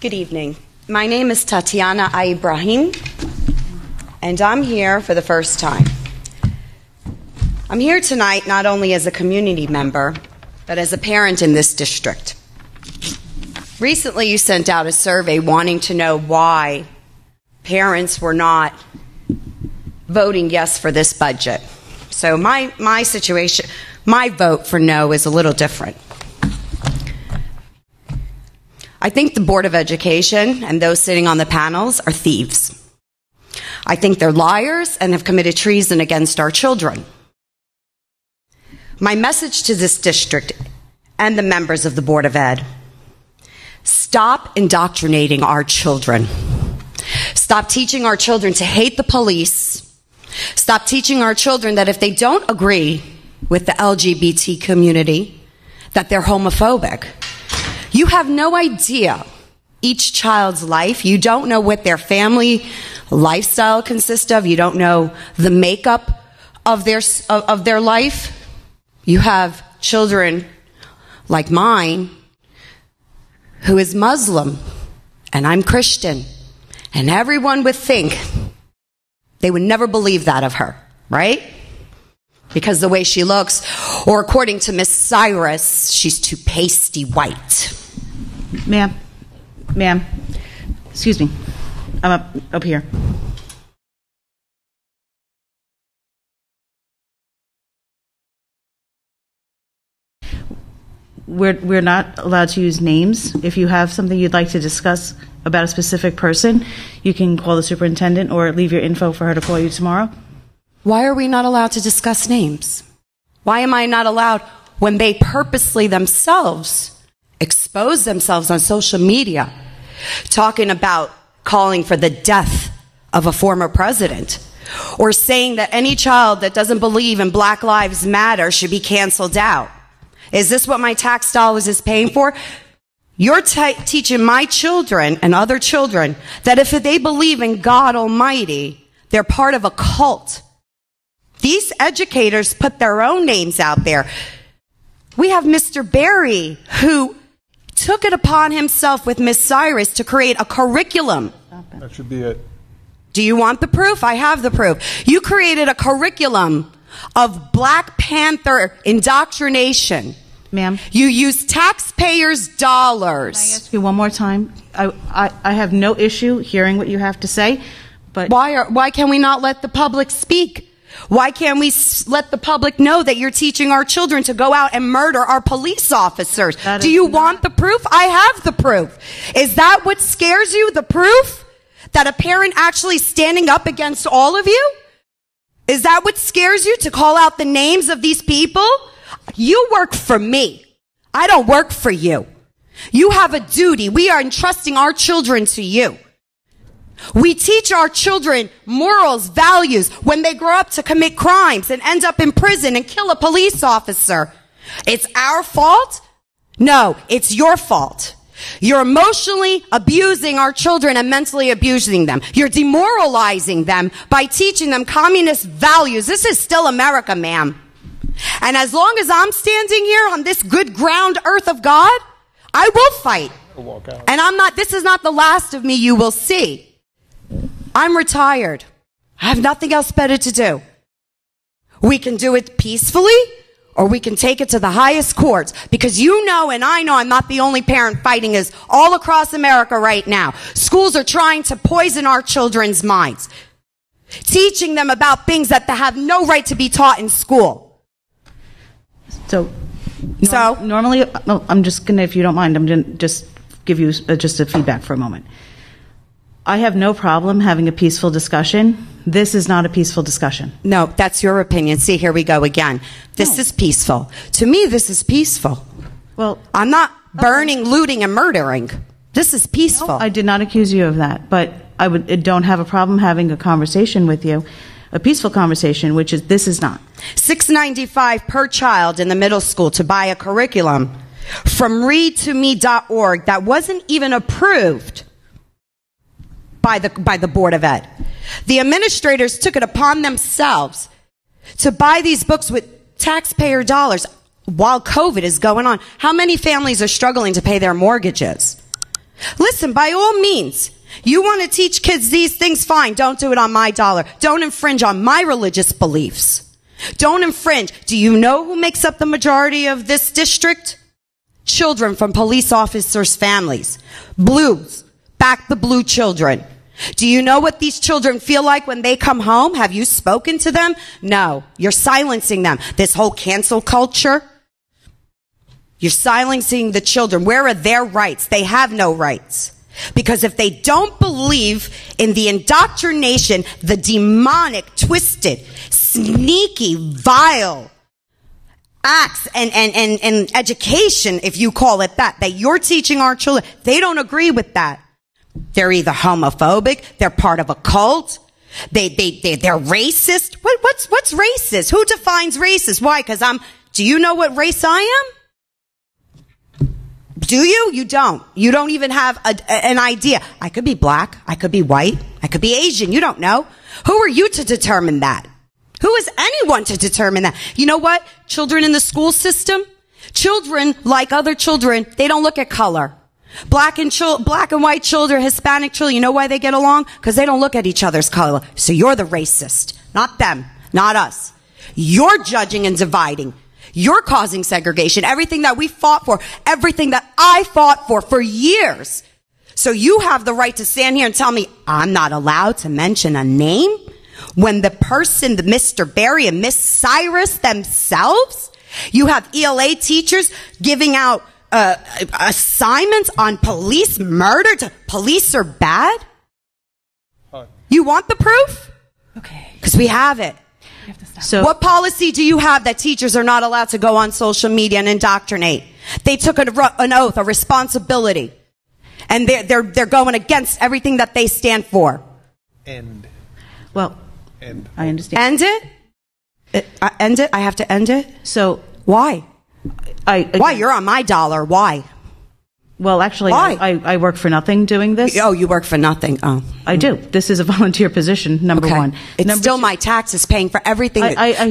Good evening. My name is Tatiana Ibrahim, and I'm here for the first time. I'm here tonight not only as a community member, but as a parent in this district. Recently, you sent out a survey wanting to know why parents were not voting yes for this budget. So my situation, my vote for no is a little different. I think the Board of Education and those sitting on the panels are thieves. I think they're liars and have committed treason against our children. My message to this district and the members of the Board of Ed: stop indoctrinating our children. Stop teaching our children to hate the police. Stop teaching our children that if they don't agree with the LGBT community, that they're homophobic. You have no idea each child's life. You don't know what their family lifestyle consists of. You don't know the makeup of their life. You have children like mine who is Muslim, and I'm Christian, and everyone would think, they would never believe that of her, right? Because the way she looks, or according to Miss Cyrus, she's too pasty white. Ma'am, excuse me. I'm up here. We're not allowed to use names. If you have something you'd like to discuss about a specific person, you can call the superintendent or leave your info for her to call you tomorrow. Why are we not allowed to discuss names? Why am I not allowed when they purposely themselves expose themselves on social media, talking about calling for the death of a former president, or saying that any child that doesn't believe in Black Lives Matter should be canceled out? Is this what my tax dollars is paying for? You're teaching my children and other children that if they believe in God Almighty, they're part of a cult. These educators put their own names out there. We have Mr. Berry, who took it upon himself with Miss Cyrus to create a curriculum. That should be it. Do you want the proof? I have the proof. You created a curriculum of Black Panther indoctrination. Ma'am. You use taxpayers' dollars. Can I ask you one more time? I have no issue hearing what you have to say, but why can we not let the public speak? Why can't we let the public know that you're teaching our children to go out and murder our police officers? Do you want the proof? I have the proof. Is that what scares you, the proof? That a parent actually standing up against all of you? Is that what scares you, to call out the names of these people? You work for me. I don't work for you. You have a duty. We are entrusting our children to you. We teach our children morals, values, when they grow up to commit crimes and end up in prison and kill a police officer. It's our fault? No, it's your fault. You're emotionally abusing our children and mentally abusing them. You're demoralizing them by teaching them communist values. This is still America, ma'am. And as long as I'm standing here on this good ground earth of God, I will fight. And this is not the last of me you will see. I'm retired. I have nothing else better to do. We can do it peacefully, or we can take it to the highest courts, because you know and I know I'm not the only parent fighting this all across America right now. Schools are trying to poison our children's minds, teaching them about things that they have no right to be taught in school. Normally, I'm just going to, if you don't mind, I'm going to just give you just a feedback for a moment. I have no problem having a peaceful discussion. This is not a peaceful discussion. No, that's your opinion. See, here we go again. This is peaceful. To me, this is peaceful. Well, I'm not burning, looting, and murdering. This is peaceful. No, I did not accuse you of that, but I don't have a problem having a conversation with you, a peaceful conversation, which is, this is not. $6.95 per child in the middle school to buy a curriculum from readtome.org that wasn't even approved by the Board of Ed. The administrators took it upon themselves to buy these books with taxpayer dollars while COVID is going on. How many families are struggling to pay their mortgages? Listen, by all means, you want to teach kids these things, fine. Don't do it on my dollar. Don't infringe on my religious beliefs. Don't infringe. Do you know who makes up the majority of this district? Children from police officers' families. Blues. Back the blue children. Do you know what these children feel like when they come home? Have you spoken to them? No. You're silencing them. This whole cancel culture. You're silencing the children. Where are their rights? They have no rights. Because if they don't believe in the indoctrination, the demonic, twisted, sneaky, vile acts and education, if you call it that you're teaching our children, they don't agree with that. They're either homophobic, they're part of a cult, they're racist. What's racist? Who defines racist? Why? Do you know what race I am? Do you? You don't. You don't even have an idea. I could be black. I could be white. I could be Asian. You don't know. Who are you to determine that? Who is anyone to determine that? You know what? Children in the school system, children like other children, they don't look at color. Black and white children, Hispanic children, you know why they get along? Because they don't look at each other's color. So you're the racist. Not them. Not us. You're judging and dividing. You're causing segregation. Everything that we fought for, everything that I fought for years. So you have the right to stand here and tell me I'm not allowed to mention a name when the person, the Mr. Berry and Miss Cyrus themselves, you have ELA teachers giving out assignments on police murder. Police are bad? You want the proof? Okay. Because we have it. So, what policy do you have that teachers are not allowed to go on social media and indoctrinate? They took an oath, a responsibility, and they're going against everything that they stand for. End. I End understand. it. End it. I have to end it. So why? Why? You're on my dollar. Why? Well, actually, I work for nothing doing this. Oh, you work for nothing. Oh, I do. This is a volunteer position, number one. It's still my taxes paying for everything.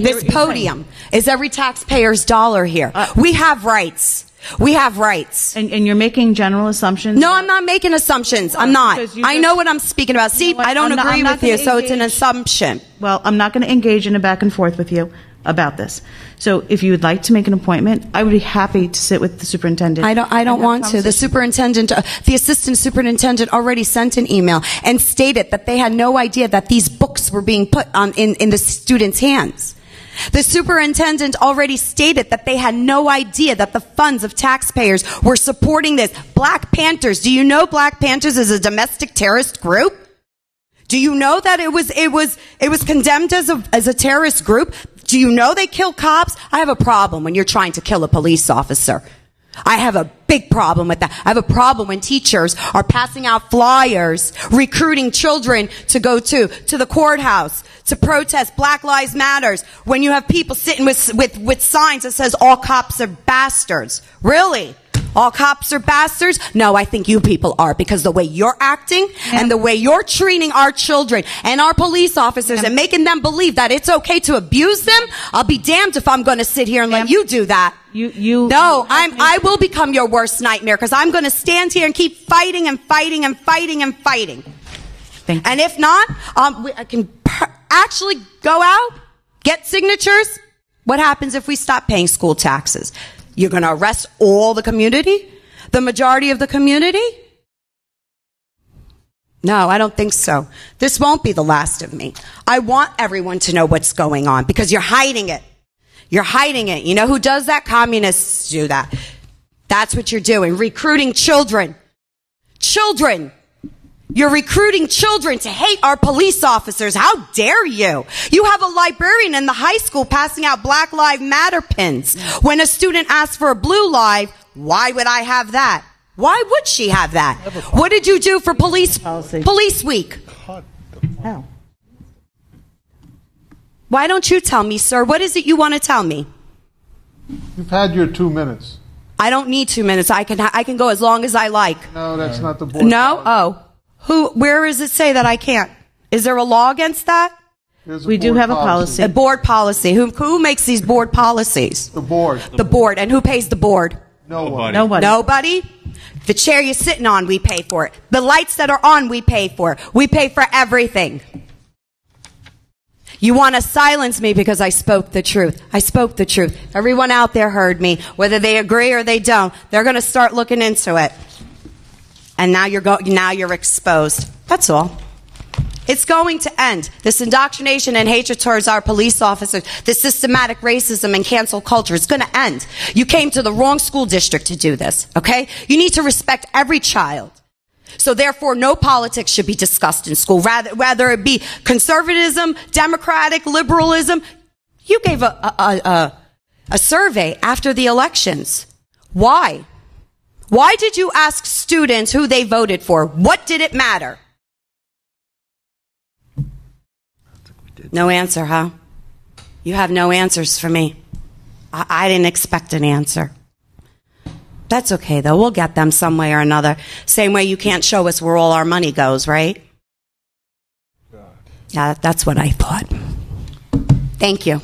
This podium is every taxpayer's dollar here. We have rights. We have rights. And you're making general assumptions? No, I'm not making assumptions. I'm not. I know what I'm speaking about. See, I don't agree with you, so it's an assumption. Well, I'm not going to engage in a back and forth with you about this. So if you would like to make an appointment, I would be happy to sit with the superintendent. I don't want to. The superintendent, the assistant superintendent already sent an email and stated that they had no idea that these books were being put in the students' hands. The superintendent already stated that they had no idea that the funds of taxpayers were supporting this. Black Panthers. Do you know Black Panthers is a domestic terrorist group? Do you know that it was condemned as a terrorist group? Do you know they kill cops? I have a problem when you're trying to kill a police officer. I have a big problem with that. I have a problem when teachers are passing out flyers, recruiting children to go to the courthouse, to protest Black Lives Matters, when you have people sitting with signs that says all cops are bastards. Really? All cops are bastards? No, I think you people are, because the way you're acting and the way you're treating our children and our police officers and making them believe that it's okay to abuse them, I'll be damned if I'm going to sit here and let you do that. I will become your worst nightmare, because I'm going to stand here and keep fighting and fighting and fighting and fighting. Thank you. And if not, I can actually go out, get signatures. What happens if we stop paying school taxes? You're going to arrest all the community? The majority of the community? No, I don't think so. This won't be the last of me. I want everyone to know what's going on, because you're hiding it. You're hiding it. You know who does that? Communists do that. That's what you're doing. Recruiting children. Children. You're recruiting children to hate our police officers. How dare you? You have a librarian in the high school passing out Black Lives Matter pins. When a student asks for a blue live, why would I have that? Why would she have that? What did you do for police week? How? Why don't you tell me, sir? What is it you want to tell me? You've had your 2 minutes. I don't need 2 minutes. I can go as long as I like. No, that's not the board. No? Oh. Where does it say that I can't? Is there a law against that? We do have a policy. A board policy. Who makes these board policies? The board. The board. And who pays the board? No one. Nobody. Nobody? The chair you're sitting on, we pay for it. The lights that are on, we pay for. We pay for everything. You want to silence me because I spoke the truth. I spoke the truth. Everyone out there heard me. Whether they agree or they don't, they're going to start looking into it. And now you're exposed. That's all. It's going to end. This indoctrination and hatred towards our police officers, this systematic racism and cancel culture is going to end. You came to the wrong school district to do this, okay? You need to respect every child. So therefore, no politics should be discussed in school, whether it be conservatism, democratic, liberalism. You gave a survey after the elections. Why? Why did you ask students who they voted for? What did it matter? No answer, huh? You have no answers for me. I didn't expect an answer. That's okay, though. We'll get them some way or another. Same way you can't show us where all our money goes, right? Yeah, that's what I thought. Thank you.